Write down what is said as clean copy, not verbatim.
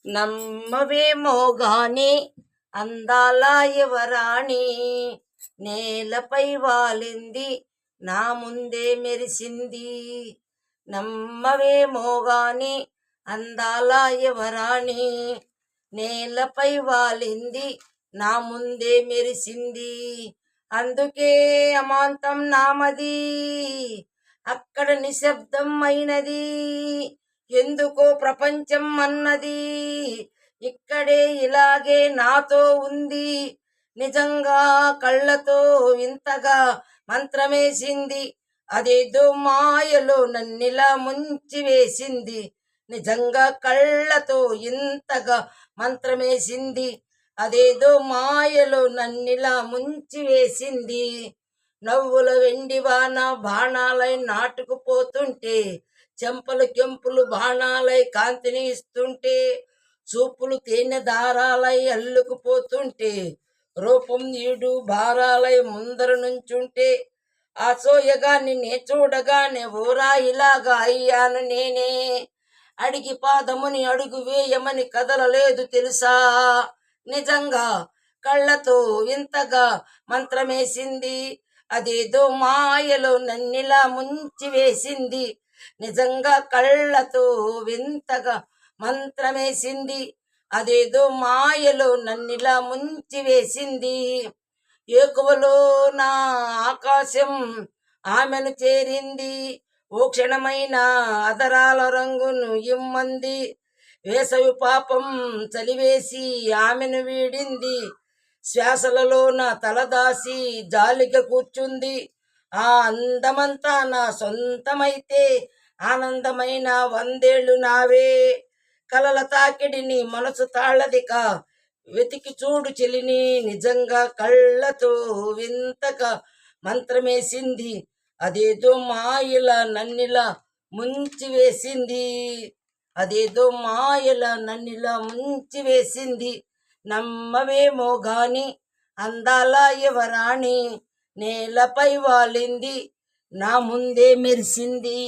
నమ్మవేమో గాని అందాల యువరాణి నేలపై వాలింది నా ముందే మెరిసింది. నమ్మవేమో గాని అందాల యువరాణి నేలపై వాలింది నా ముందే మెరిసింది. అందుకే అమాంతం నామది అక్కడ నిశ్శబ్దం అయినది. ఎందుకో ప్రపంచం అన్నది ఇక్కడే ఇలాగే నాతో ఉంది. నిజంగా కళ్ళతో ఇంతగా మంత్రమేసింది. అదేదో మాయలో నన్నిలా ముంచి వేసింది. నిజంగా కళ్ళతో ఇంతగా మంత్రమేసింది. అదేదో మాయలో నన్నిలా ముంచి వేసింది. నవ్వుల వెండి వాన బాణాలై నాటుకుపోతుంటే, చెంపలు కెంపులు బాణాలై కాంతిని ఇస్తుంటే, చూపులు తేనె దారాలై అల్లుకుపోతుంటే, రూపం ఈడు భారాలై ముందర నుంచుంటే, ఆసోయగాన్ని నే చూడగానే ఊరా ఇలాగా అయ్యాను నేనే. అడిగి పాదముని అడుగు వేయమని కదలలేదు తెలుసా. నిజంగా కళ్ళతో ఇంతగా మంత్రమేసింది. అదేదో మాయలో నన్నిలా ముంచి వేసింది. నిజంగా కళ్ళతో వింతగా మంత్రమేసింది. అదేదో మాయలో నన్నిలా ముంచి వేసింది. ఏకువలో నా ఆకాశం ఆమెను చేరింది. ఓ క్షణమైన అదరాల రంగును ఇమ్మంది. వేసవి పాపం చలివేసి ఆమెను వీడింది. శ్వాసలలో నా తలదాసి జాలిగా కూర్చుంది. ఆ అందమంతా నా సొంతమైతే ఆనందమైన 100 ఏళ్ళు నావే. కలల తాకిడిని మనసు తాళదిక వెతికి చూడు చెలిని. నిజంగా కళ్ళతో వింతగా మంత్రమేసింది. అదేదో మాయలా నన్నిలా ముంచి వేసింది. అదేదో మాయలా నన్నిలా ముంచి వేసింది. నమ్మవేమో గాని అందాల యువరాణి నేలపై వాలింది నా ముందే మెరిసింది.